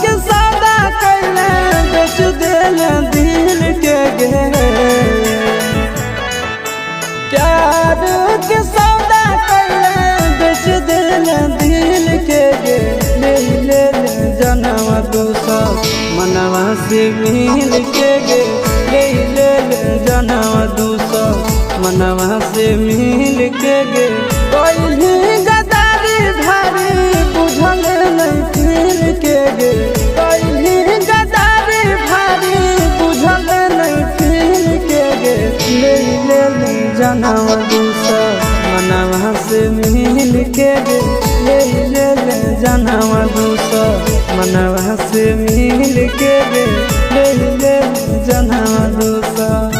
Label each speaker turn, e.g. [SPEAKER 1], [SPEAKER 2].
[SPEAKER 1] के सौदा कैले बेच देले दिल के गे प्यार के सौदा कैले बेच देले दिल के गे ले ले जन्म दूसर मनवा से मिल के गे ले ले जन्म दूसर मनवा से मिल के गे कोई गदारी भारी बुझल नहीं फिर के गे कोई गदारी भारी बुझल नहीं फिर के गे ले ले जन्म दूसर मनवा से मिल के गे ले ले जन्म दूसर मनवा से मिल के गे ले ले जन्म दूसर।